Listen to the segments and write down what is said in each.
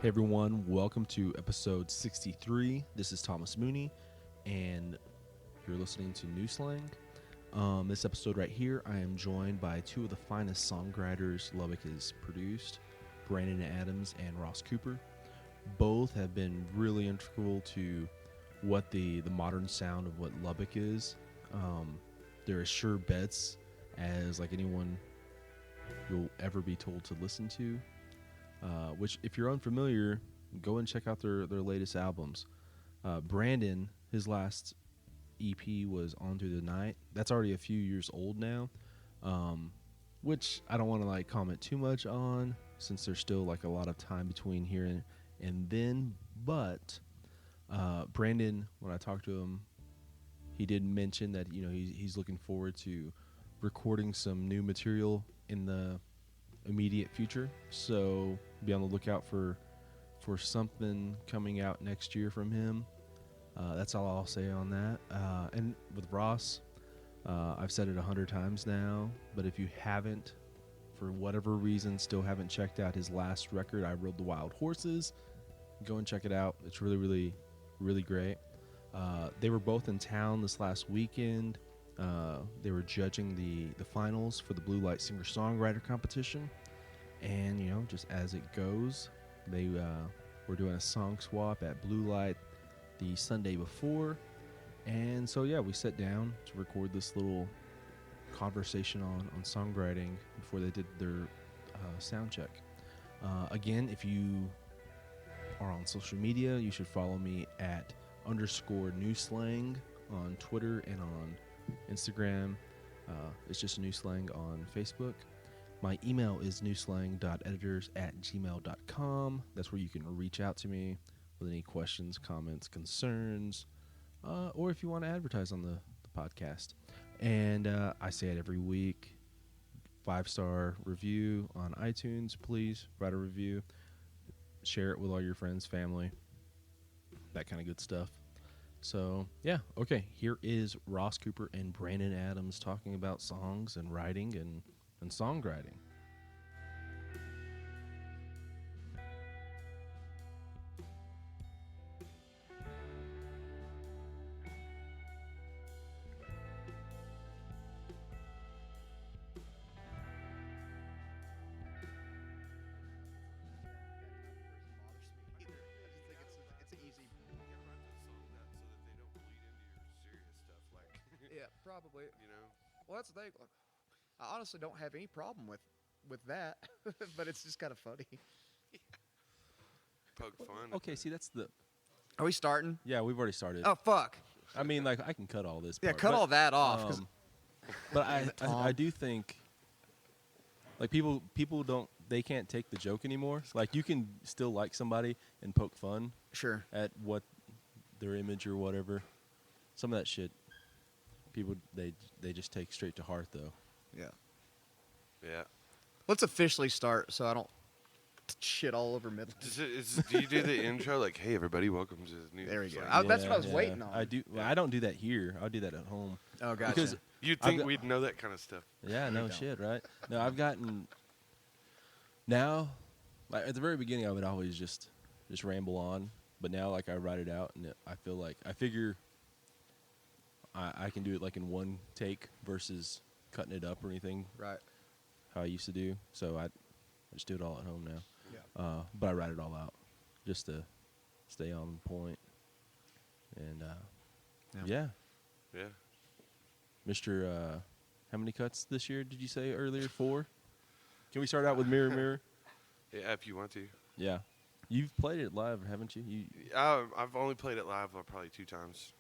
Hey everyone, welcome to episode 63. This is Thomas Mooney, and you're listening to New Slang. This episode right here, I am joined by two of the finest songwriters Lubbock has produced, Brandon Adams and Ross Cooper. Both have been really integral to what the modern sound of what Lubbock is. They're as sure bets as like anyone you'll ever be told to listen to. Which, if you're unfamiliar, go and check out their latest albums. Brandon, his last EP was On Through the Night. That's already a few years old now, which I don't want to like comment too much on since there's still like a lot of time between here and then. But Brandon, when I talked to him, he did mention that he's looking forward to recording some new material in the immediate future, so be on the lookout for something coming out next year from him. That's all I'll say on that. And with Ross, I've said it 100 times now, but if you haven't, for whatever reason, still haven't checked out his last record, I Rode the Wild Horses, go and check it out. It's really, really, really great. They were both in town this last weekend. They were judging the finals for the Blue Light Singer-Songwriter competition. And, just as it goes, they were doing a song swap at Blue Light the Sunday before. And so, we sat down to record this little conversation on songwriting before they did their sound check. Again, if you are on social media, you should follow me at _New Slang on Twitter and on Instagram. It's just New Slang on Facebook. My email is newslang.editors@gmail.com. That's where you can reach out to me with any questions, comments, concerns, or if you want to advertise on the podcast. And I say it every week. 5-star review on iTunes, please. Write a review. Share it with all your friends, family, that kind of good stuff. So, okay. Here is Ross Cooper and Brandon Adams talking about songs and writing and songwriting. Yeah, probably. Well, that's the thing. I honestly don't have any problem with that, but it's just kind of funny. Poke fun. Okay, see, that's the... Are we starting? Yeah, we've already started. Oh, fuck. I mean, like, I can cut all this Yeah, part, cut but, all that off. But I do think, like, people don't... They can't take the joke anymore. Like, you can still like somebody and poke fun Sure. at what their image or whatever. Some of that shit, people, they just take straight to heart, though. Yeah. Yeah. Let's officially start so I don't shit all over Midland. Do you do the intro like, "Hey everybody, welcome to the new"? There we go. Slang"? That's what I was waiting on. I do. Well, I don't do that here. I'll do that at home. Oh, gotcha. Because You'd think we'd know that kind of stuff. yeah, no don't. shit, right? No, I've gotten now. Like at the very beginning, I would always just ramble on, but now like I write it out, and I figure I can do it like in one take versus cutting it up or anything. Right. How I used to do. So I just do it all at home now. Yeah. But I write it all out just to stay on point. And Yeah. Yeah. Mr. How many cuts this year did you say earlier? 4? Can we start out with Mirror Mirror? Yeah, if you want to. Yeah. You've played it live, haven't you? I've only played it live probably 2 times.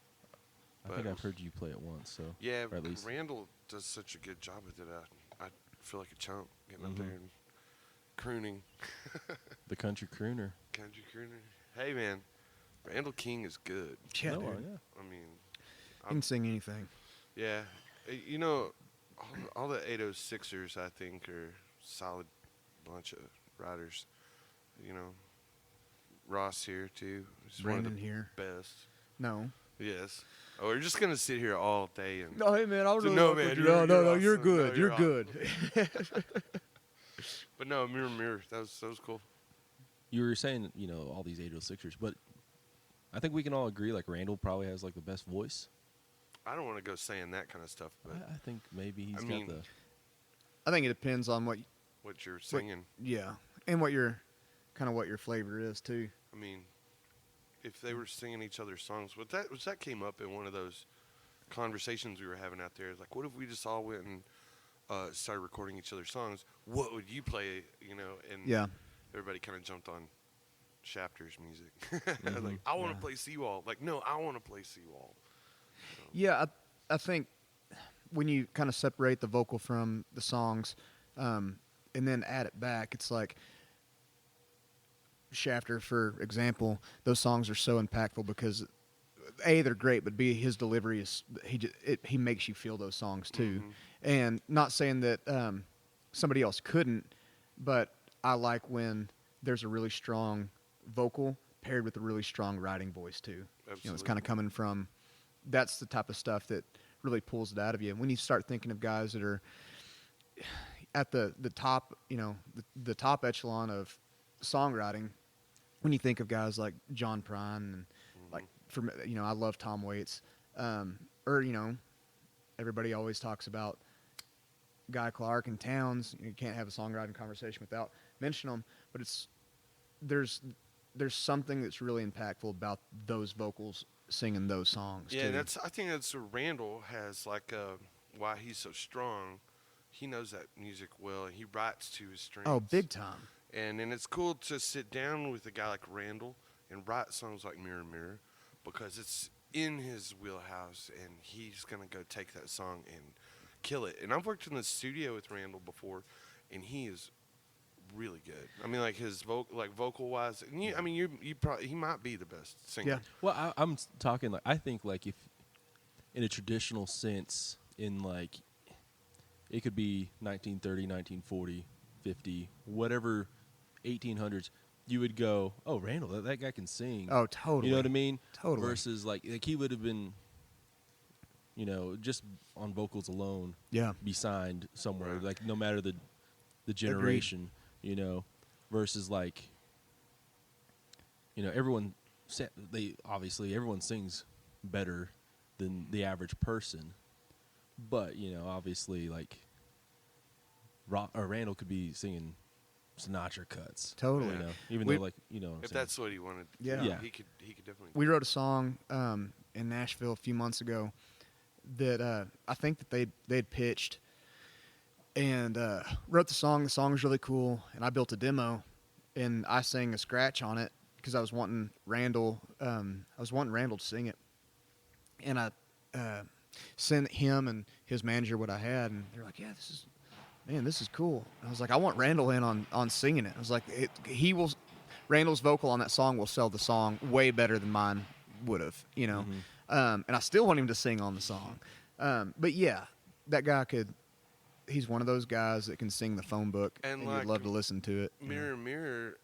I think I've heard you play it once. So Yeah, or at least. Randall does such a good job with it. I feel like a chump getting up there and crooning. The country crooner. Country crooner. Hey man, Randall King is good. Yeah, No, dude. yeah. I mean, You can sing anything. yeah. All the 806ers I think are solid bunch of riders. Ross here too. He's one of Brandon the here. best. No. Yes. Oh, we're just gonna sit here all day and. No, hey man, I really No, fuck man, with you. you're No, you're awesome. good. No, you're you're good. But no, mirror, that was cool. You were saying, you know, all these 806ers, but I think we can all agree, like, Randall probably has, like, the best voice. I don't want to go saying that kind of stuff, but I think maybe he's I got mean, the... I think it depends on what you're singing. yeah, and what your flavor is too. I mean, if they were singing each other's songs, that came up in one of those conversations we were having out there. It's like, what if we just all went and started recording each other's songs? What would you play? You know, and Yeah. everybody kind of jumped on Shafter's music. Like, I want to play Seawall. Like, no, I want to play Seawall. So. Yeah, I think when you kind of separate the vocal from the songs, and then add it back, it's like Shafter, for example. Those songs are so impactful because A, they're great, but B, his delivery is he makes you feel those songs too. And not saying that somebody else couldn't, but I like when there's a really strong vocal paired with a really strong writing voice too. Absolutely. You know, it's kind of coming from. That's the type of stuff that really pulls it out of you. When you start thinking of guys that are at the top, you know, the top echelon of songwriting, when you think of guys like John Prine and like, you know, I love Tom Waits, or, you know, everybody always talks about Guy Clark and Towns. You can't have a songwriting conversation without mentioning them, but there's something that's really impactful about those vocals singing those songs. Yeah, too. I think that's where Randall has like why he's so strong. He knows that music well, and he writes to his strengths. Oh, big time. And it's cool to sit down with a guy like Randall and write songs like Mirror Mirror, because it's in his wheelhouse, and he's gonna go take that song and kill it. And I've worked in the studio with Randall before, and he is really good. I mean, like his vocal wise, and you probably, he might be the best singer. Yeah. Well, I'm talking, like, I think, like, if in a traditional sense, in, like, it could be 1930, 1940, 50, whatever, 1800s, you would go, oh, Randall, that guy can sing. Oh, totally. You know what I mean? Totally. Versus, like he would have been, you know, just on vocals alone, Yeah. be signed somewhere, Right. like, no matter the generation, you know, versus, like, you know, everyone sings better than the average person, but, you know, obviously, like, Randall could be singing Sinatra cuts. Totally. You know, even We- though, like, you know what I'm If saying. that's what he wanted, Yeah. Yeah. he could definitely. We wrote a song in Nashville a few months ago that I think that they'd pitched, and wrote the song. The song was really cool, and I built a demo, and I sang a scratch on it because I was wanting Randall to sing it, and I sent him and his manager what I had, and they're like, "Yeah, this is cool." And I was like, "I want Randall in on singing it." I was like, Randall's vocal on that song will sell the song way better than mine would have, you know. And I still want him to sing on the song. But yeah, that guy he's one of those guys that can sing the phone book, and like, you'd love to listen to it. Mirror Mirror,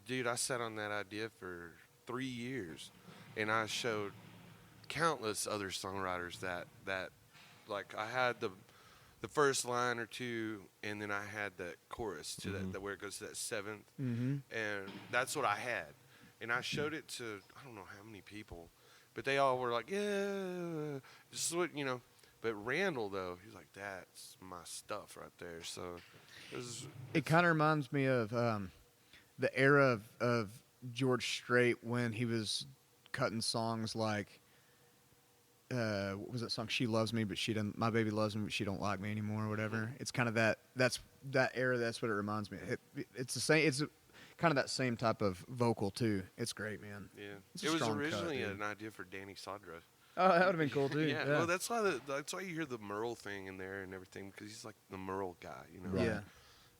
dude, I sat on that idea for 3 years, and I showed countless other songwriters that like, I had the first line or two, and then I had that chorus to that where it goes to that seventh, and that's what I had, and I showed it to I don't know how many people, but they all were like, "Yeah, this is what, you know." But Randall, though, he's like, "That's my stuff right there." So It kind of reminds me of the era of George Strait when he was cutting songs like, what was that song? "She Loves Me, but she doesn't. My baby loves me, but she don't like me anymore," or whatever. It's kind of that era. That's what it reminds me. It's the same. It's kind of that same type of vocal too. It's great, man. yeah, It's a it was strong cut, originally dude. an idea for Danny Sadra. Oh, that would have been cool too. Yeah, well, that's why you hear the Merle thing in there and everything, because he's like the Merle guy, you know. Right. Yeah.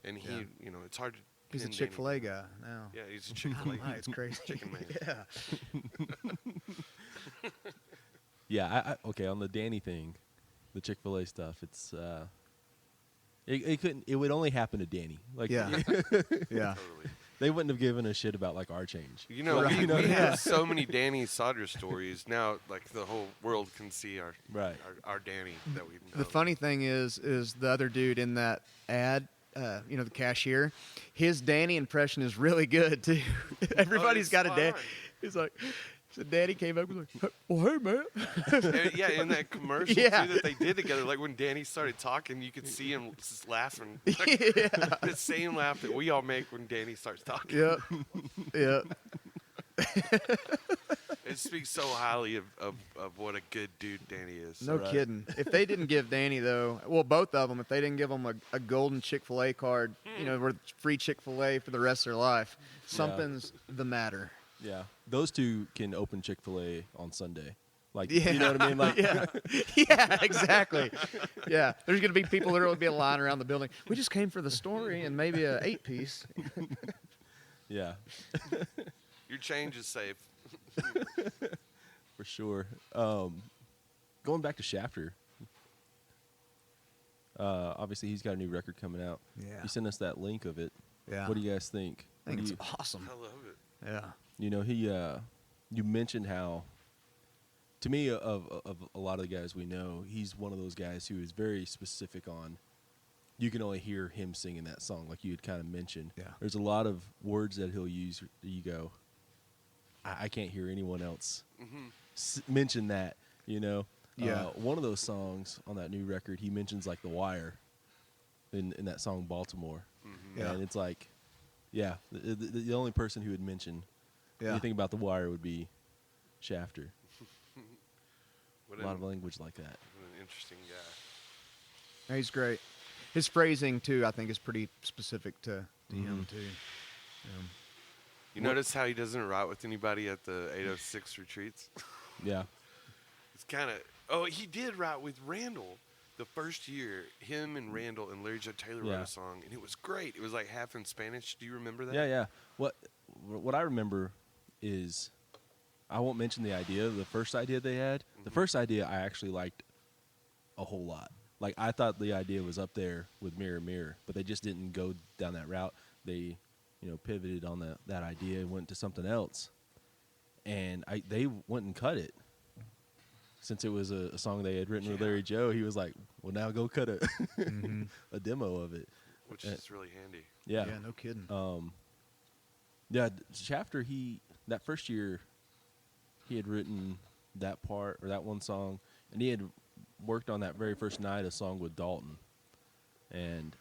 And he, Yeah. you know, it's hard to. He's a pin Chick-fil-A Danny. guy now. Yeah, he's a Chick-fil-A. It's crazy. Chicken man. Yeah. Yeah, okay, on the Danny thing, the Chick-fil-A stuff, it's it would only happen to Danny. Like, Yeah. Yeah. Totally. they wouldn't have given a shit about, like, our change. You know, Right. we Yeah. have so many Danny Sadra stories now. Like, the whole world can see our Right. our Danny that we know. The funny thing is the other dude in that ad, the cashier. His Danny impression is really good too. Everybody's got a Danny. He's like, so Danny came up and was like, "Well, hey man." Yeah, in that commercial too that they did together, like when Danny started talking, you could see him just laughing. Like, the same laugh that we all make when Danny starts talking. Yep. Yep. It speaks so highly of what a good dude Danny is. No kidding. If they didn't give Danny, though, well, both of them, if they didn't give him a golden Chick-fil-A card, with free Chick-fil-A for the rest of their life, something's the matter. Yeah. Those two can open Chick-fil-A on Sunday. Like, Yeah. you know what I mean? Like, yeah, exactly. Yeah. There's going to be people that will be a line around the building. We just came for the story and maybe a 8-piece. Yeah. Your change is safe. For sure. Going back to Shafter. Obviously, he's got a new record coming out. Yeah. You sent us that link of it. Yeah. What do you guys think? I think it's awesome. I love it. Yeah. You mentioned how, to me, of a lot of the guys we know, he's one of those guys who is very specific on, you can only hear him singing that song, like you had kind of mentioned. Yeah. There's a lot of words that he'll use, you go, I can't hear anyone else mention that, Yeah. one of those songs on that new record, he mentions like The Wire in that song Baltimore. Mm-hmm. Yeah. And it's like, yeah, the only person who would mention anything about The Wire would be Shafter. A lot of language like that. What an interesting guy. Yeah, he's great. His phrasing, too, I think is pretty specific to him, too. You notice how he doesn't write with anybody at the 806 retreats? Yeah. It's kind of... Oh, he did write with Randall. The first year, him and Randall and Larry Joe Taylor wrote a song, and it was great. It was like half in Spanish. Do you remember that? Yeah. What I remember is, I won't mention the first idea they had. The first idea I actually liked a whole lot. Like, I thought the idea was up there with Mirror Mirror, but they just didn't go down that route. They, pivoted on that idea and went to something else. And they went and cut it. Since it was a song they had written with Larry Joe, he was like, well, now go cut a demo of it. Which is really handy. Yeah. Yeah, no kidding. Shafter, that first year, he had written that part, or that one song, and he had worked on that very first night a song with Dalton. And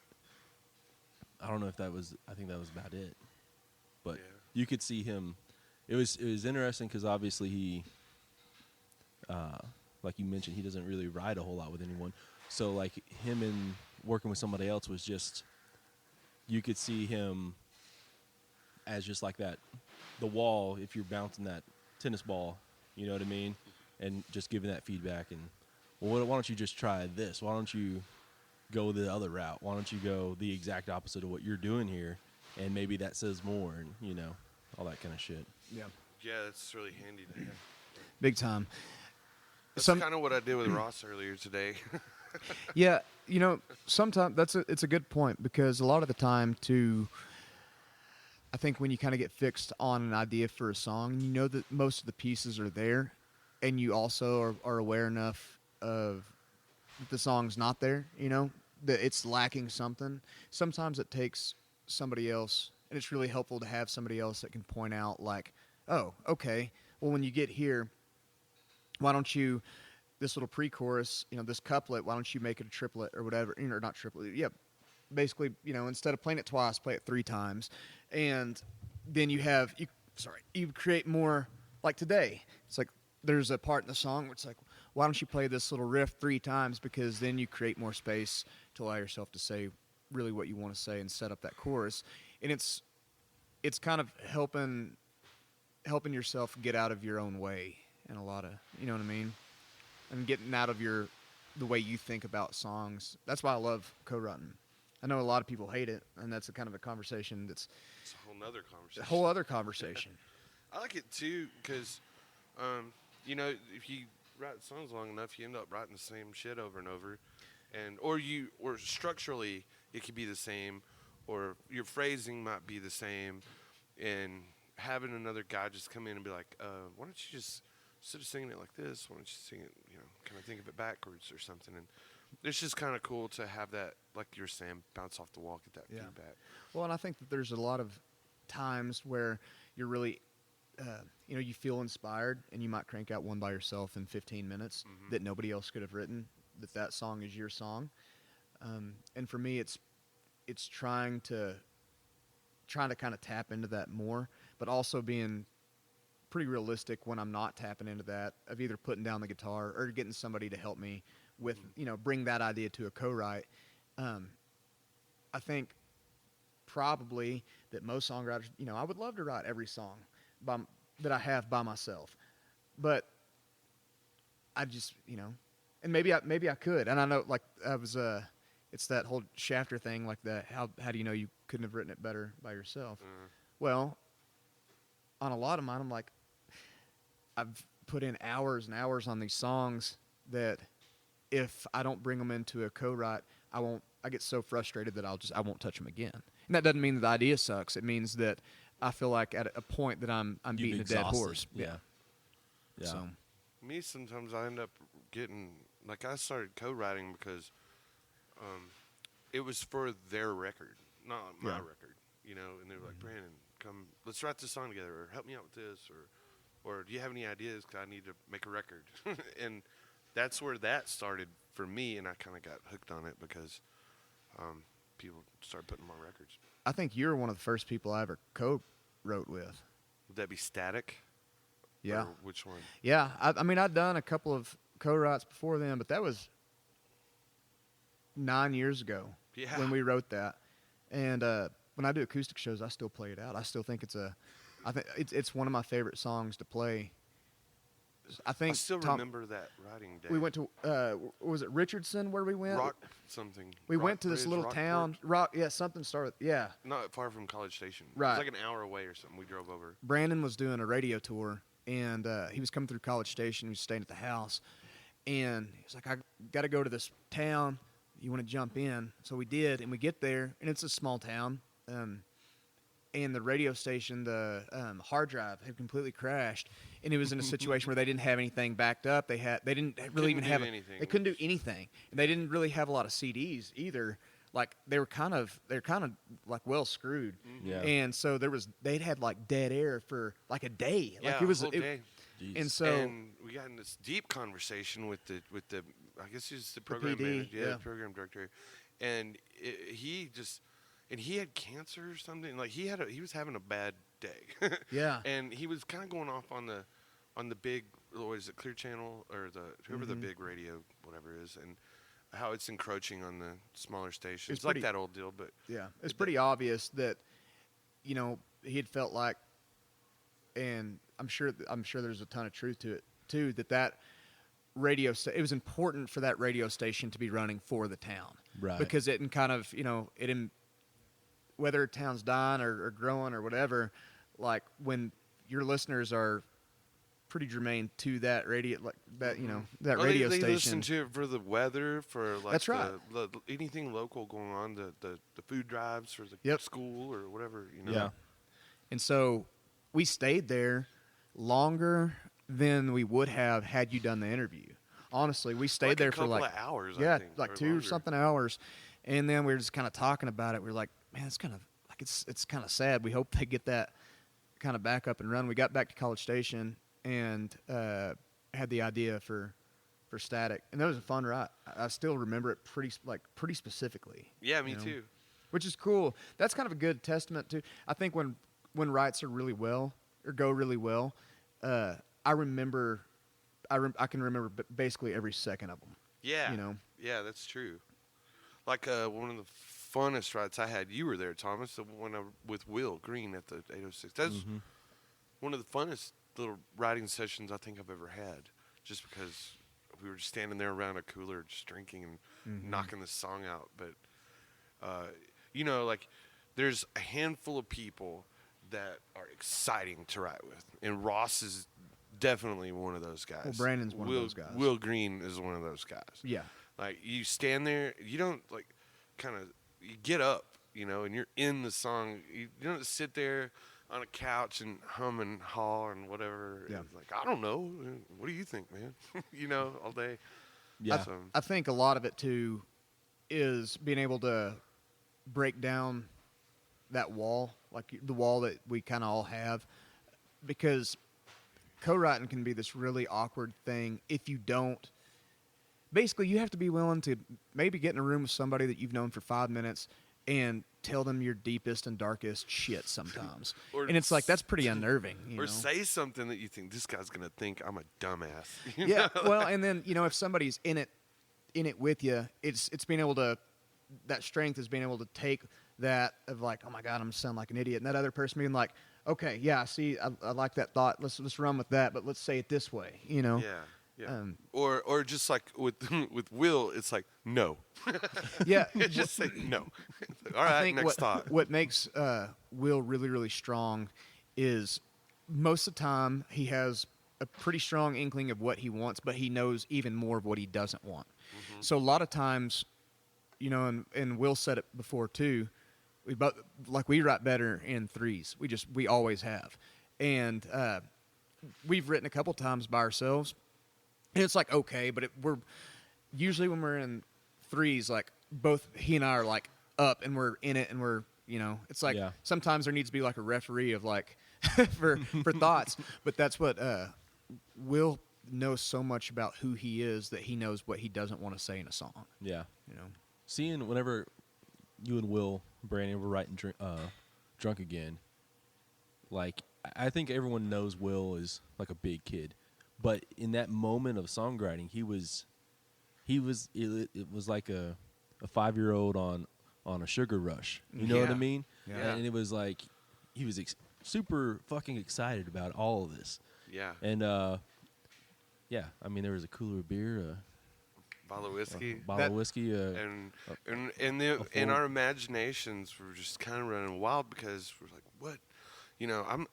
I don't know if I think that was about it. But you could see him. It was interesting because obviously he, like you mentioned, he doesn't really ride a whole lot with anyone. So like him and working with somebody else was just, you could see him as just like that, the wall, if you're bouncing that tennis ball, you know what I mean? And just giving that feedback and, well, why don't you just try this? Why don't you go the other route? Why don't you go the exact opposite of what you're doing here? And maybe that says more and, all that kind of shit. Yeah. Yeah, that's really handy to have. Big time. That's kind of what I did with Ross earlier today. Yeah, sometimes it's a good point because a lot of the time I think when you kind of get fixed on an idea for a song, you know that most of the pieces are there, and you also are aware enough of the song's not there, that it's lacking something. Sometimes it takes somebody else, and it's really helpful to have somebody else that can point out like, oh, okay, well, when you get here, why don't you, this little pre-chorus, this couplet, why don't you make it a triplet or whatever, or not triplet, yeah, basically, instead of playing it twice, play it 3 times, and then you create more, like today, it's like, there's a part in the song where it's like, why don't you play this little riff 3 times, because then you create more space to allow yourself to say really what you want to say and set up that chorus, and it's kind of helping yourself get out of your own way and a lot of, you know what I mean, and getting out of the way you think about songs. That's why I love co-writing. I know a lot of people hate it, and that's a kind of a conversation It's a whole nother conversation. a whole other conversation. I like it too because, if you write songs long enough, you end up writing the same shit over and over, or structurally it could be the same, or your phrasing might be the same, and having another guy just come in and be like, why don't you just, instead of singing it like this, why don't you sing it, kind of think of it backwards or something, and it's just kind of cool to have that, like you were saying, bounce off the wall, get that Yeah. feedback. Well, and I think that there's a lot of times where you're really, you feel inspired, and you might crank out one by yourself in 15 minutes Mhm. that nobody else could have written. That song is your song, and for me, it's trying to kind of tap into that more, but also being pretty realistic when I'm not tapping into that, of either putting down the guitar or getting somebody to help me with, bring that idea to a co-write. Um, I think probably that most songwriters, I would love to write every song by, that I have by myself, but I just, and maybe I could, and I know like I was, it's that whole Shafter thing, like that. How do you know you couldn't have written it better by yourself? Well, on a lot of mine, I'm like, I've put in hours and hours on these songs that if I don't bring them into a co-write, I get so frustrated that I won't touch them again. And that doesn't mean that the idea sucks. It means that I feel like at a point that I'm You've beating a dead exhausted. horse. Yeah. Yeah. So Me, sometimes I end up getting, like, I started co-writing because it was for their record, not my Yeah. record, and they were like, Brandon, come, let's write this song together, or help me out with this, or do you have any ideas, because I need to make a record. And that's where that started for me, and I kind of got hooked on it because people started putting them on records. I think you're one of the first people I ever co-wrote with. Would that be Static? Yeah. Or which one? Yeah. I mean, I'd done a couple of co-writes before then, but that was 9 years ago Yeah. when we wrote that. And when I do acoustic shows, I still play it out. I still think I think it's one of my favorite songs to play. I think I still Tom, remember that writing day. we went to was it Richardson where we went? Rock something. We Rock went to this Bridge, little Rockport? town. Rock, yeah, something started. Yeah, Not far from College Station. Right. It was like an hour away or something. We drove over. Brandon was doing a radio tour, and he was coming through College Station. He was staying at the house, and he was like, "I got to go to this town. You want to jump in?" So we did, and we get there, and it's a small town. And the radio station, the hard drive had completely crashed, and it was in a situation where they didn't have anything backed up. They didn't really even have anything. They couldn't do anything, and they didn't really have a lot of CDs either. Like they're kind of like well screwed. Yeah. And so they'd had like dead air for like a day. Like Yeah, it was a whole day. Jeez. and so And we got in this deep conversation with the I guess he's the program PD, manager, yeah. the program director, and he had cancer or something. Like he was having a bad day. Yeah. And he was kind of going off on the big, what is it, Clear Channel, or whoever the Mhm. big radio whatever is, and how it's encroaching on the smaller stations. It's Like pretty- that old deal, but yeah, it's pretty obvious that he had felt like, and I'm sure there's a ton of truth to it too, that radio it was important for that radio station to be running for the town, Right. because it can kind of whether a town's dying or growing or whatever, like when your listeners are pretty germane to that radio, like that that Well, radio they station. listen to it for the weather, for like That's right. anything local going on, the food drives for the Yep. school or whatever. Yeah. And so we stayed there longer than we would have had you done the interview. Honestly, we stayed Like there a for couple like of hours. yeah, I think, like or 2 longer. something hours, and then we were just kind of talking about it. We were like, man, it's kind of like it's kind of sad. We hope they get that kind of back up and run. We got back to College Station and had the idea for Static, and that was a fun ride. I still remember it pretty specifically. Yeah, me you know? too. Which is cool. That's kind of a good testament to. I think when writes are really well or go really well, I can remember basically every second of them. Yeah. You know. Yeah, that's true. Like one of the funnest rides I had, you were there, Thomas, the one with Will Green at the 806. That's Mhm. one of the funnest little writing sessions I think I've ever had, just because we were just standing there around a cooler just drinking and Mm-hmm. knocking the song out. But, like there's a handful of people that are exciting to write with. And Ross is definitely one of those guys. Well, Brandon's one of those guys. Will Green is one of those guys. Yeah. Like you stand there, you don't you get up, and you're in the song. You don't sit there on a couch and hum and haw and whatever. Yeah. It's like, I don't know. What do you think, man? All day. Yeah. I think a lot of it too is being able to break down that wall, like the wall that we kind of all have, because co-writing can be this really awkward thing if you don't. Basically, you have to be willing to maybe get in a room with somebody that you've known for 5 minutes and tell them your deepest and darkest shit sometimes. And it's like, that's pretty unnerving. You Or know? say something that you think this guy's going to think I'm a dumbass. you Yeah. know? Well, and then, if somebody's in it with you, it's being able to, that strength is being able to take that of like, oh my God, I'm going to sound like an idiot. And that other person being like, okay, yeah, see, I like that thought. Let's run with that, but let's say it this way, Yeah. Yeah. Or just like with Will, it's like, no. Yeah. Just say no. All I right, think next thought. what makes Will really, really strong is most of the time he has a pretty strong inkling of what he wants, but he knows even more of what he doesn't want. Mm-hmm. So a lot of times, and Will said it before too, we write better in threes. We always have. And we've written a couple times by ourselves. And it's like, okay, but we're usually when we're in threes, like both he and I are like up and we're in it and we're, it's like sometimes there needs to be like a referee of like for thoughts. But that's what Will knows so much about who he is that he knows what he doesn't want to say in a song. Yeah. Seeing whenever you and Will, Brandon, were writing Drunk Again, like I think everyone knows Will is like a big kid. But in that moment of songwriting, it was like a 5-year-old on a sugar rush. You know what I mean? Yeah. And it was like he was super fucking excited about all of this. Yeah. And I mean there was a cooler of beer, Bottle of whiskey. Bottle of whiskey, and in our imaginations, we're just kind of running wild because we're like, what?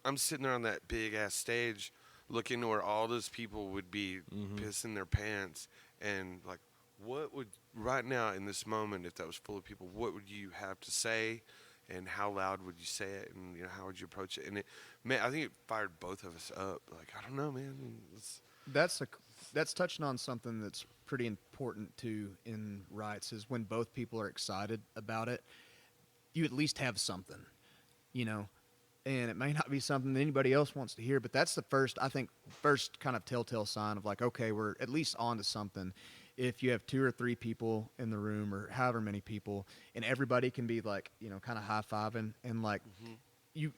I'm sitting there on that big ass stage, looking where all those people would be pissing their pants, and like, what would right now in this moment, if that was full of people, what would you have to say, and how loud would you say it, and how would you approach it? And I think it fired both of us up. Like, I don't know, man. That's touching on something that's pretty important too in rights is when both people are excited about it, you at least have something, and it may not be something that anybody else wants to hear, but that's the first kind of telltale sign of like, okay, we're at least on to something. If you have 2 or 3 people in the room or however many people, and everybody can be like, kind of high-fiving and like,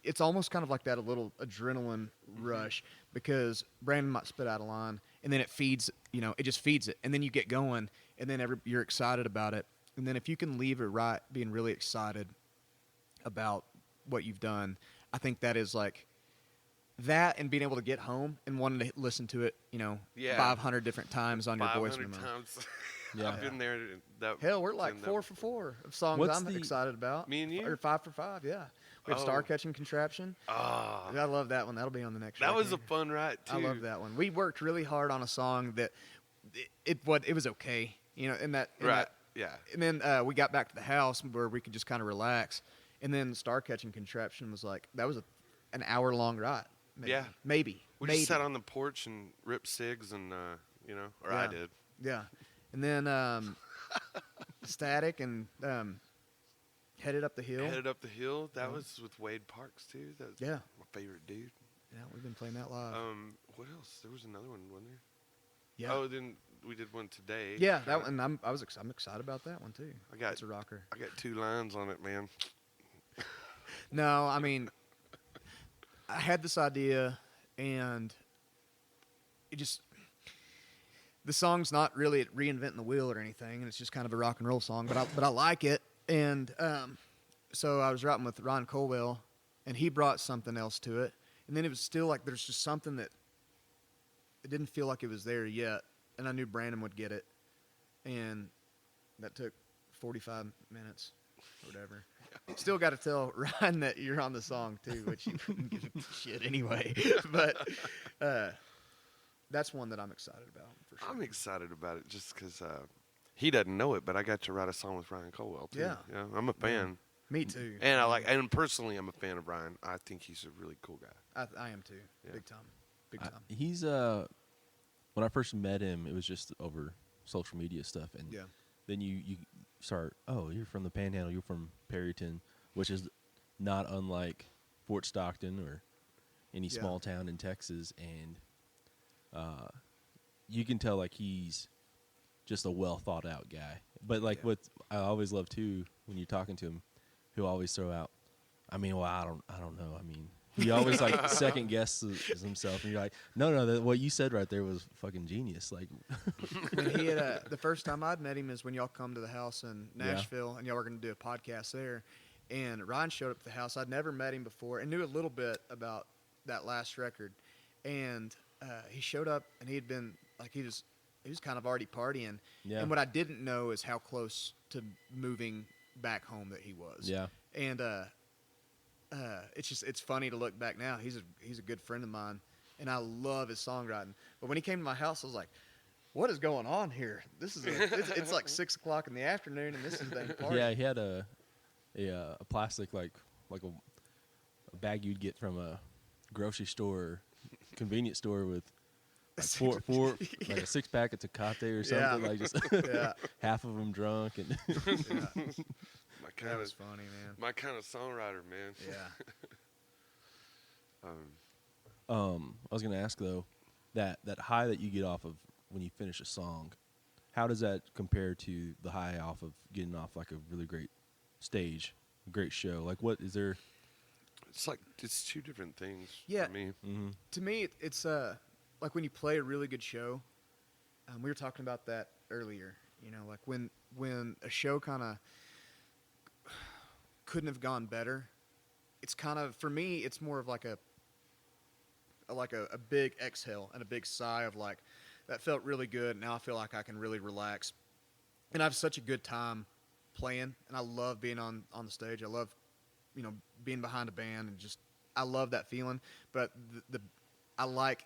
it's almost kind of like that, a little adrenaline rush, because Brandon might spit out a line and then it feeds, it just feeds it. And then you get going and then you're excited about it. And then if you can leave it right, being really excited about what you've done, I think that is like that, and being able to get home and wanting to listen to it, 500 different times on your voice memo. 500 times. Yeah. I've been there. Hell, we're like 4 for 4 of songs I'm excited about. Me and you? Or 5 for 5, yeah. We have Star Catching Contraption. Oh. I love that one. That'll be on the next That record. was a fun ride, too. I love that one. We worked really hard on a song that it was okay, Right, yeah. And then we got back to the house where we could just kind of relax. And then Star Catching Contraption was like, that was an hour-long ride. Maybe. Yeah. Maybe. We just sat on the porch and ripped cigs and, or I did. Yeah. And then Static and Headed Up the Hill. Headed Up the Hill. That was with Wade Parks, too. That was my favorite dude. Yeah, we've been playing that live. What else? There was another one, wasn't there? Yeah. Oh, then we did one today. Yeah, that one. I'm excited about that one, too. It's a rocker. I got 2 lines on it, man. No, I mean, I had this idea, and the song's not really reinventing the wheel or anything, and it's just kind of a rock and roll song, but I like it. And so I was writing with Ron Colwell, and he brought something else to it, and then it was still like there's just something that it didn't feel like it was there yet, and I knew Brandon would get it, and that took 45 minutes or whatever. Still got to tell Ryan that you're on the song too, which you wouldn't give a shit anyway. But that's one that I'm excited about for sure. I'm excited about it just because he doesn't know it, but I got to write a song with Ryan Colwell too. Yeah. I'm a fan. Me too. And personally, I'm a fan of Ryan. I think he's a really cool guy. I am too. Yeah. Big time. He's when I first met him, it was just over social media stuff, and Yeah. then you start, oh, you're from the Panhandle, you're from Perryton, which is not unlike Fort Stockton or any Yeah. small town in Texas, and you can tell like he's just a well thought out guy. But like Yeah. what I always love too when you're talking to him, he'll always throw out, I mean, well, I don't know. I mean, he always like second guesses himself, and you're like, no, what you said right there was fucking genius. Like, When he had the first time I'd met him is when y'all come to the house in Yeah. Nashville, and y'all were going to do a podcast there. And Ryan showed up at the house. I'd never met him before, and knew a little bit about that last record. And he showed up, and he'd been like he was kind of already partying. Yeah. And what I didn't know is how close to moving back home that he was. yeah, And it's funny to look back now. He's a good friend of mine, and I love his songwriting. But when he came to my house, I was like, "What is going on here? This is it's like 6 o'clock in the afternoon, and this is the party." yeah, he had a plastic like a bag you'd get from a grocery store, or convenience store with like four like a 6-pack of Tecate or something, Yeah. like just Yeah. half of them drunk, and Yeah. My kind That of was funny, man. my kind of songwriter, man. Yeah. I was gonna ask though, that high that you get off of when you finish a song, how does that compare to the high off of getting off like a really great stage, a great show? Like, what is there? It's like it's two different things Yeah. for me. Mm-hmm. To me, it's like when you play a really good show. We were talking about that earlier. You know, like when a show kind of couldn't have gone better. It's kind of, for me, it's more of like a big exhale and a big sigh of like, that felt really good. Now I feel like I can really relax, and I have such a good time playing, and I love being on the stage. I love, being behind a band, and just I love that feeling. But I like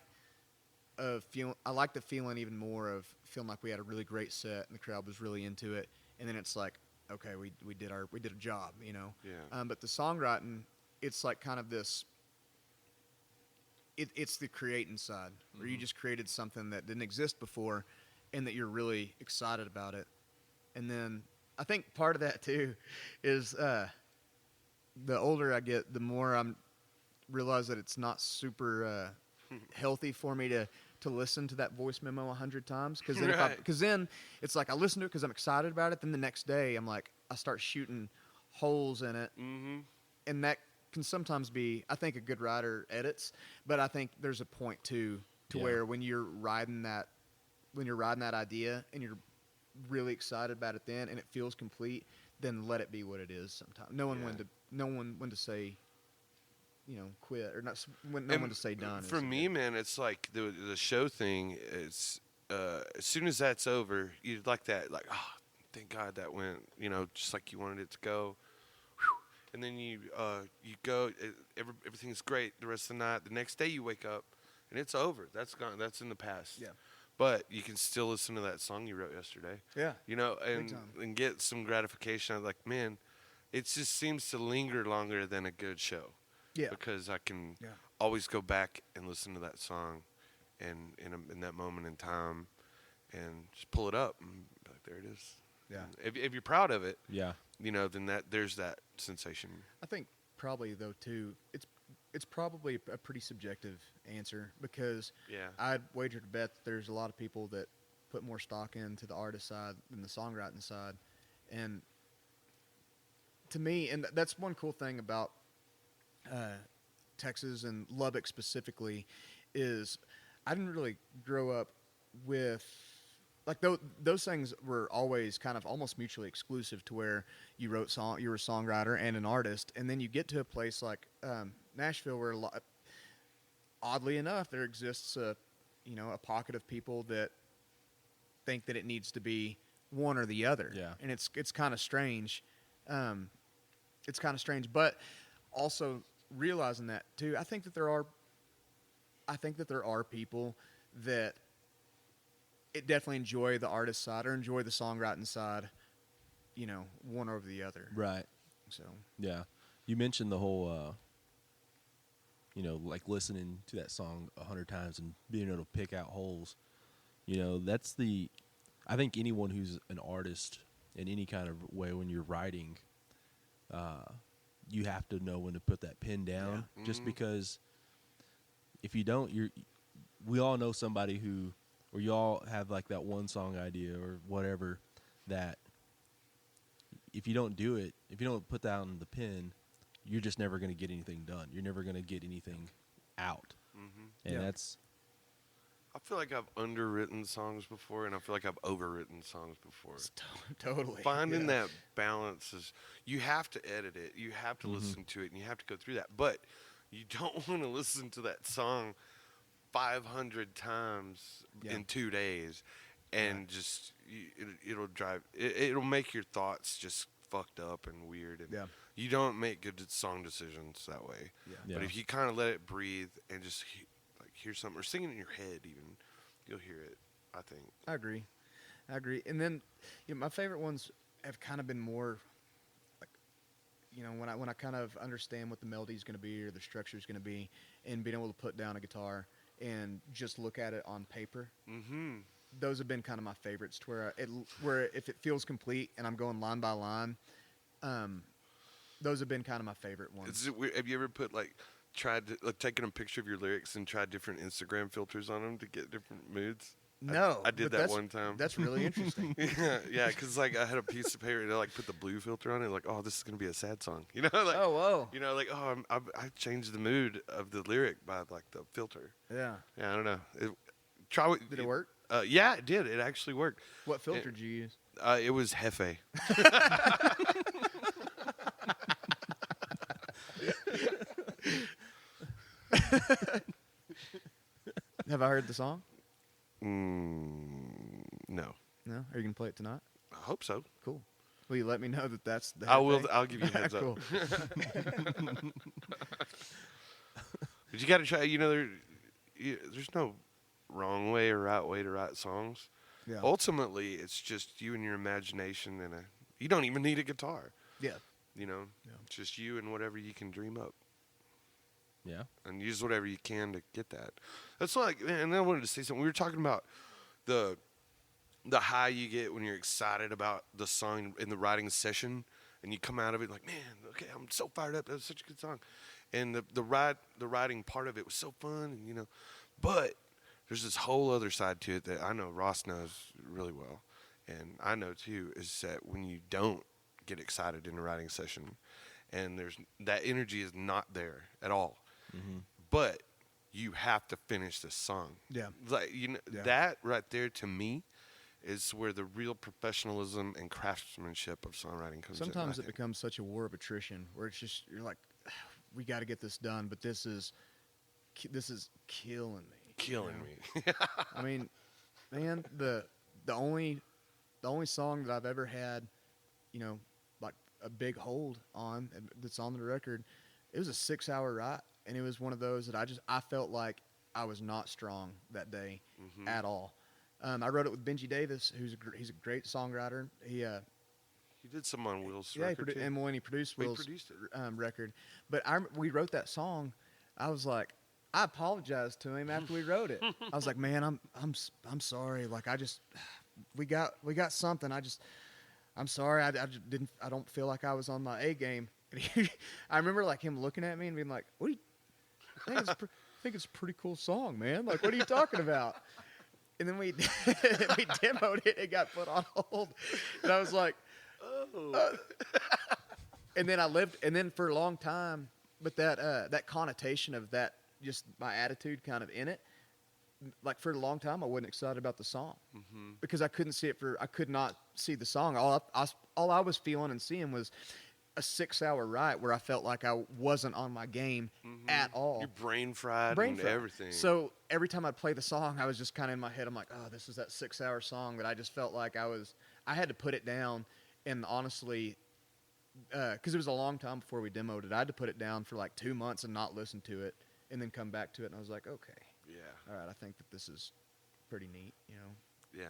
the feeling even more of feeling like we had a really great set and the crowd was really into it, and then it's like, okay, we did a job, Yeah. But the songwriting, it's like kind of this. It's the creating side, where you just created something that didn't exist before, and that you're really excited about it. And then I think part of that too is the older I get, the more I'm realize that it's not super healthy for me to listen to that voice memo 100 times, because then Right. then it's like I listen to it because I'm excited about it. Then the next day I'm like, I start shooting holes in it, Mm-hmm. and that can sometimes be, I think a good writer edits, but I think there's a point to Yeah. where when you're riding that idea and you're really excited about it then, and it feels complete, then let it be what it is. Sometimes know Yeah. when to say, quit, or not, when to say done. For me, man, it's like the show thing. It's as soon as that's over, you like that, like, oh, thank God that went, just like you wanted it to go. Whew. And then you go, everything's great the rest of the night. The next day you wake up, and it's over. That's gone. That's in the past. Yeah. But you can still listen to that song you wrote yesterday. Yeah. And time. and get some gratification. I'm like, man, it just seems to linger longer than a good show. Yeah. Because I can Yeah. always go back and listen to that song, and in that moment in time, and just pull it up and be like, there it is. Yeah. And if you're proud of it, Yeah, then there's that sensation. I think probably though too, it's probably a pretty subjective answer, because Yeah. I'd wager to bet that there's a lot of people that put more stock into the artist side than the songwriting side, and to me, and that's one cool thing about Texas and Lubbock specifically, is I didn't really grow up with, like, those things were always kind of almost mutually exclusive, to where you were a songwriter and an artist, and then you get to a place like Nashville, where oddly enough there exists a pocket of people that think that it needs to be one or the other. Yeah. And it's kind of strange. But also realizing that too, I think that there are people that it definitely enjoy the artist side or enjoy the songwriting side, one over the other. right. So Yeah, you mentioned the whole, like listening to that song 100 times and being able to pick out holes. That's the I think anyone who's an artist in any kind of way, when you're writing, you have to know when to put that pen down. Yeah. Just Mhm. because if you don't, we all know somebody who, or you all have like that one song idea or whatever that if you don't do it, if you don't put down the pen, you're just never going to get anything done. You're never going to get anything out. Mhm. And Yeah. that's, I feel like I've underwritten songs before, and I feel like I've overwritten songs before. Totally. Finding Yeah. that balance is, you have to edit it, you have to Mhm. listen to it, and you have to go through that. But you don't want to listen to that song 500 times Yeah. in 2 days, and just it'll drive it'll make your thoughts just fucked up and weird, and Yeah. you don't make good song decisions that way. Yeah. yeah. But if you kind of let it breathe and just hear something or sing it in your head, even, you'll hear it. I think. I agree. And then, my favorite ones have kind of been more like, when I kind of understand what the melody is going to be or the structure is going to be, and being able to put down a guitar and just look at it on paper. Mm-hmm. Those have been kind of my favorites. Where if it feels complete and I'm going line by line, those have been kind of my favorite ones. Is it weird? Have you ever tried to, taking a picture of your lyrics and tried different Instagram filters on them to get different moods? No, I did but that that's- one time. That's really interesting. yeah, because I had a piece of paper and I put the blue filter on it. Like, oh, this is gonna be a sad song, like. Oh, whoa. I changed the mood of the lyric by the filter. Yeah. Yeah, I don't know. Try what. Did it work? Yeah, it did. It actually worked. What filter did you use? It was Hefe. Have I heard the song? No. No. Are you gonna play it tonight? I hope so. Cool. Will you let me know that that's the? I will. thing? I'll give you a heads Cool. up. But you got to try. There's no wrong way or right way to write songs. Yeah. Ultimately, it's just you and your imagination, and you don't even need a guitar. Yeah. Yeah. It's just you and whatever you can dream up, yeah. and use whatever you can to get that. That's like, and I wanted to say something. We were talking about the high you get when you're excited about the song in the writing session, and you come out of it like, man, okay, I'm so fired up. That was such a good song, and the writing part of it was so fun, and but there's this whole other side to it that I know Ross knows really well, and I know too, is that when you don't get excited in a writing session, and that energy is not there at all, Mm-hmm. but you have to finish this song. Yeah. Like Yeah. that right there to me is where the real professionalism and craftsmanship of songwriting comes in. Sometimes I it think. becomes such a war of attrition where it's just you're like, we got to get this done, but this is killing me. Killing you know? me. I mean, man, the only song that I've ever had, like a big hold on that's on the record, it was a 6-hour write, and it was one of those that I felt like I was not strong that day Mhm. at all. I wrote it with Benji Davis, he's a great songwriter. He He did some on Will's yeah, record too. and when he produced Well, he Will's produced it. record, but we wrote that song. I was like, I apologized to him after we wrote it. I was like, man, I'm sorry. Like we got something. I'm sorry. I just didn't. I don't feel like I was on my A game. And I remember like him looking at me and being like, what? I think it's a pretty cool song, man. Like, what are you talking about? And then we demoed it. It got put on hold, and I was like, Oh. and then for a long time, but that connotation of that, just my attitude kind of in it, like for a long time I wasn't excited about the song Mhm. because I could not see the song. All I was feeling and seeing was a 6-hour write where I felt like I wasn't on my game Mhm. at all. You're brain fried Brain and fried. everything. So every time I'd play the song, I was just kind of in my head. I'm like, oh, this is that 6-hour song that I just felt like I had to put it down. And honestly, because it was a long time before we demoed it, I had to put it down for like 2 months and not listen to it, and then come back to it. And I was like, okay, yeah, all right, I think that this is pretty neat, yeah.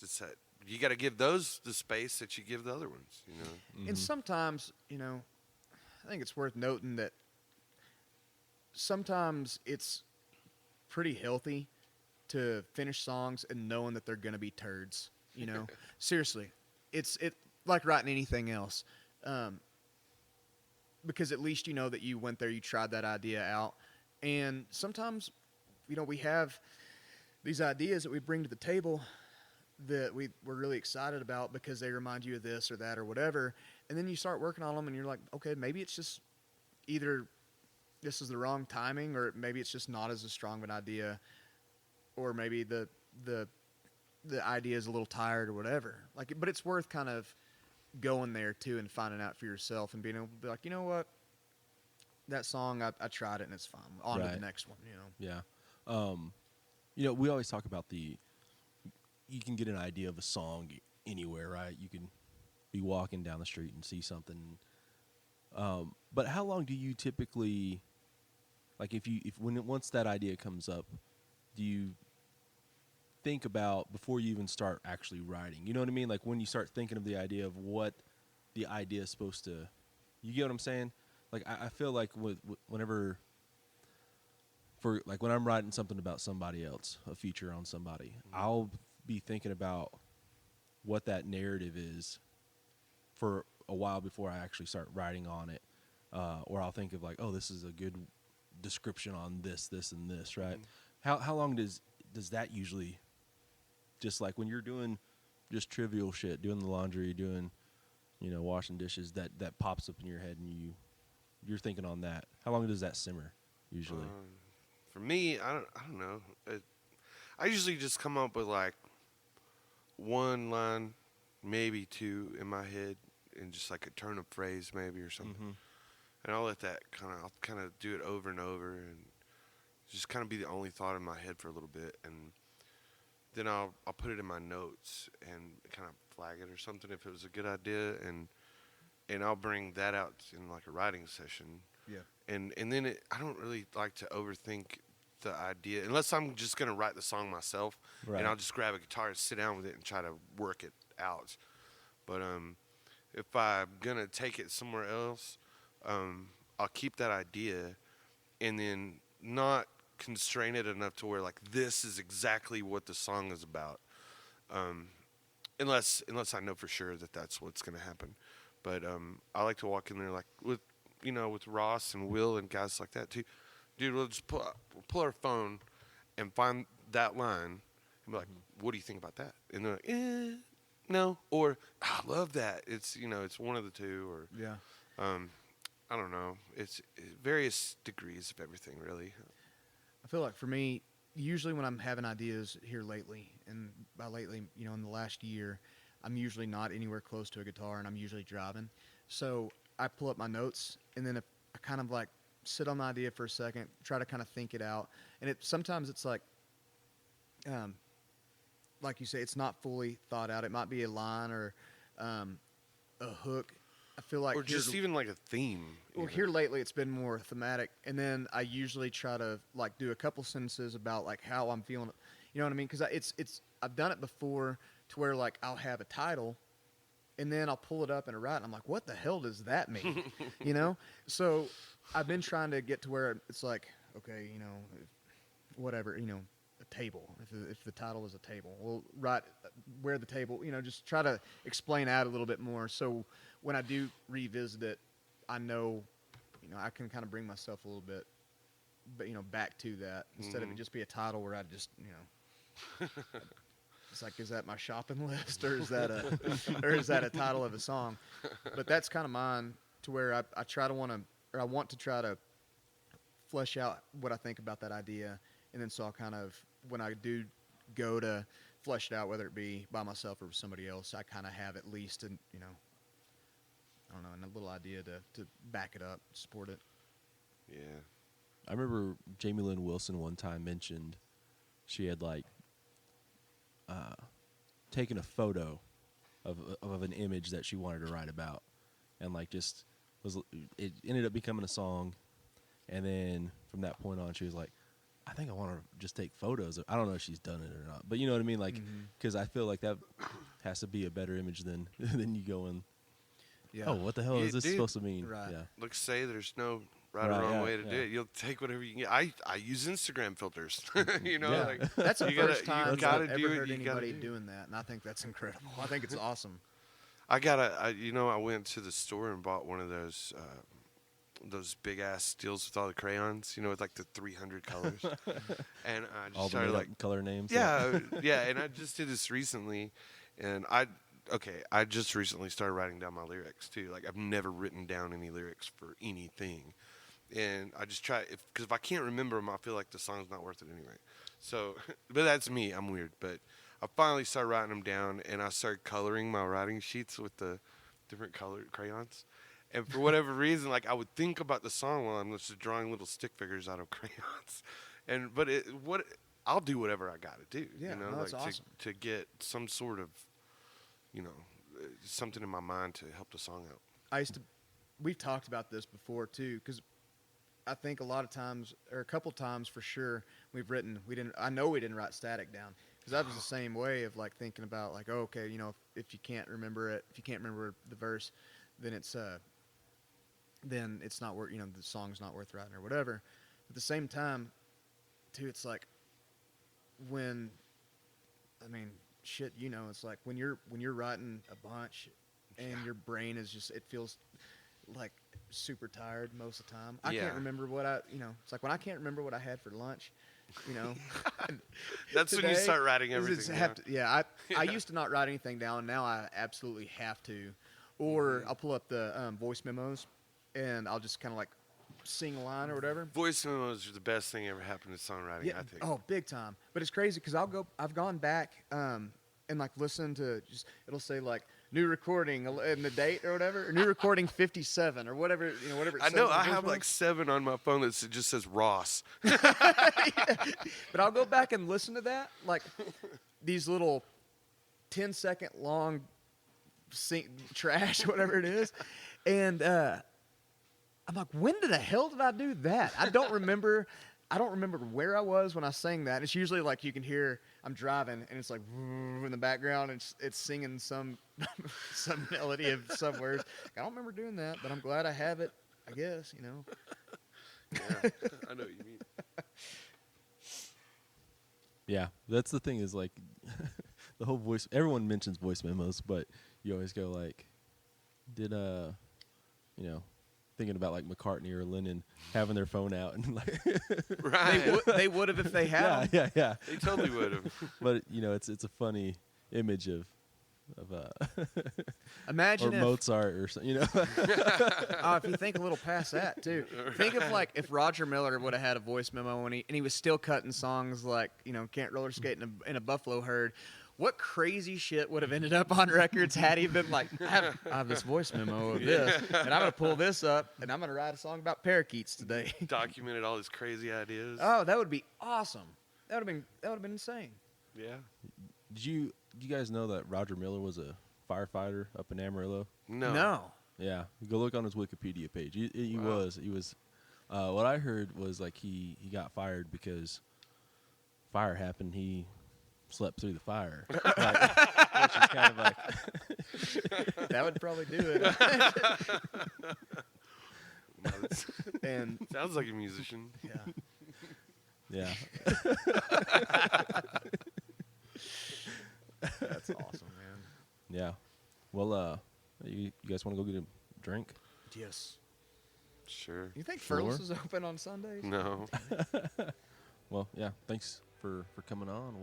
It's that you got to give those the space that you give the other ones. Mm-hmm. And sometimes, I think it's worth noting that sometimes it's pretty healthy to finish songs and knowing that they're going to be turds. You know, seriously, it's like writing anything else, because at least you know that you went there, you tried that idea out, and sometimes, you know, we have these ideas that we bring to the table that we're really excited about because they remind you of this or that or whatever, and then you start working on them, and you're like, okay, maybe it's just either this is the wrong timing, or maybe it's just not as strong of an idea, or maybe the idea is a little tired or whatever. Like, but it's worth kind of going there too and finding out for yourself and being able to be like, you know what, that song I tried it and it's fine. On to the next one. You know. Yeah. You know, we always talk about you can get an idea of a song anywhere, right? You can be walking down the street and see something. But how long do you typically, like, once that idea comes up, do you think about before you even start actually writing? You know what I mean? Like when you start thinking of the idea of what the idea is supposed to, you get what I'm saying? Like I feel like whenever, for like when I'm writing something about somebody else, a feature on somebody, I'll be thinking about what that narrative is for a while before I actually start writing on it. Or I'll think of like, oh, this is a good description on this, and this, right? How long does that usually, just like when you're doing just trivial shit, doing the laundry, doing, you know, washing dishes, that pops up in your head and you're thinking on that. How long does that simmer usually? For me, I don't know. I usually just come up with like one line, maybe two in my head, and just like a turn of phrase maybe or something. Mm-hmm. And I'll let that I'll kind of do it over and over, and just kind of be the only thought in my head for a little bit, and then I'll put it in my notes and kind of flag it or something if it was a good idea, and I'll bring that out in like a writing session. Yeah. And then I don't really like to overthink the idea unless I'm just gonna write the song myself, Right. and I'll just grab a guitar, sit down with it, and try to work it out. But if I'm gonna take it somewhere else, I'll keep that idea, and then not constrain it enough to where like this is exactly what the song is about, unless I know for sure that that's what's gonna happen. But I like to walk in there like with Ross and Will and guys like that too. Dude, we'll just pull our phone and find that line and be like, what do you think about that? And they're like, no, or I love that. It's it's one of the two, or Yeah. I don't know. It's various degrees of everything, really. I feel like for me, usually when I'm having ideas here lately, and by lately, you know, in the last year, I'm usually not anywhere close to a guitar, and I'm usually driving. So I pull up my notes, and then if I kind of like sit on the idea for a second, try to kind of think it out, and sometimes it's like you say, it's not fully thought out. It might be a line or a hook. I feel like, or just even like a theme. Well, here lately it's been more thematic, and then I usually try to like do a couple sentences about like how I'm feeling. You know what I mean? Because I've done it before to where like I'll have a title, and then I'll pull it up and write, and I'm like, what the hell does that mean? You know? So I've been trying to get to where it's like, okay, you know, whatever, you know, a table. If the title is a table, we'll write where the table, you know, just try to explain out a little bit more. So when I do revisit it, I know, you know, I can kind of bring myself a little bit, but you know, back to that instead of it just be a title where I just, you know, it's like, is that my shopping list or is that a title of a song? But that's kind of mine, to where I want to try to flesh out what I think about that idea, and then so I'll kind of, when I do go to flesh it out, whether it be by myself or with somebody else, I kind of have at least a little idea to back it up, support it. Yeah. I remember Jamie Lynn Wilson one time mentioned she had like taken a photo of an image that she wanted to write about, and like it ended up becoming a song, and then from that point on she was like, I think I want to just take photos. I don't know if she's done it or not, but you know what I mean? Like, because I feel like that has to be a better image than you going, Yeah. oh, what the hell is this supposed to mean? Right. Yeah. Let's say there's no right Right, or wrong yeah, way to do yeah. it. You'll take whatever you can get. I use Instagram filters. You know, Yeah. like That's the you gotta- first you time gotta I've do ever what heard you gotta anybody do. doing that, and I think that's incredible. I think it's awesome. I went to the store and bought one of those big ass steels with all the crayons, with like the 300 colors. And I just All the started made-up like, color names. yeah, yeah. And I just did this recently, and I just recently started writing down my lyrics too. Like I've never written down any lyrics for anything, and I just try because if I can't remember them, I feel like the song's not worth it anyway. So, but that's me. I'm weird, but I finally started writing them down, and I started coloring my writing sheets with the different colored crayons. And for whatever reason, like I would think about the song while I'm just drawing little stick figures out of crayons. I'll do whatever I got to do. Yeah, no, like that's awesome. to get some sort of, something in my mind to help the song out. We've talked about this before too, because I think a lot of times, or a couple times for sure, I know we didn't write static down, because I was the same way of like thinking about like, oh, okay, if you can't remember it, if you can't remember the verse, then it's not worth, the song's not worth writing or whatever. At the same time, too, it's like it's like when you're writing a bunch and your brain is just, it feels like super tired most of the time. I can't remember it's like when I can't remember what I had for lunch, That's when you start writing everything down. I used to not write anything down. Now I absolutely have to. Or I'll pull up the voice memos, and I'll just kind of like sing a line or whatever. Voice memos are the best thing ever happened to songwriting, Yeah, I think. oh, big time. But it's crazy because I've gone back and like listened to it'll say like new recording and the date or whatever, or new recording 57 or whatever, whatever it I says know, in the I voice have like memos. 7 on my phone that just says Ross. But I'll go back and listen to that, like these little 10-second long trash, whatever it is, and I'm like, when the hell did I do that? I don't remember where I was when I sang that. It's usually like you can hear I'm driving and it's like in the background and it's singing some melody of some words. I don't remember doing that, but I'm glad I have it, I guess, Yeah, I know what you mean. Yeah, that's the thing is like the whole voice. Everyone mentions voice memos, but you always go like, did thinking about like McCartney or Lennon having their phone out and like, Right. They would have if they had them. yeah. They totally would have. But it's a funny image of Imagine or if Mozart or something, if you think a little past that too, think of like if Roger Miller would have had a voice memo and he was still cutting songs like Can't Roller Skate in a Buffalo Herd. What crazy shit would have ended up on records had he been like, I have this voice memo of this, and I'm going to pull this up, and I'm going to write a song about parakeets today. Documented all his crazy ideas. Oh, that would be awesome. That would have been insane. Yeah. Did you guys know that Roger Miller was a firefighter up in Amarillo? No. Yeah, go look on his Wikipedia page. He Wow. was. What I heard was like he got fired fire happened. He slept through the fire, which is kind of like That would probably do it. No, that's- And sounds like a musician. yeah, yeah. that's awesome, man. Yeah. Well, you guys want to go get a drink? Yes. Sure. You think Sure. Furless is open on Sundays? No. Well, yeah. Thanks for coming on.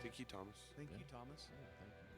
Thank you, Thomas. Thank Yeah. you, Thomas. Thank you.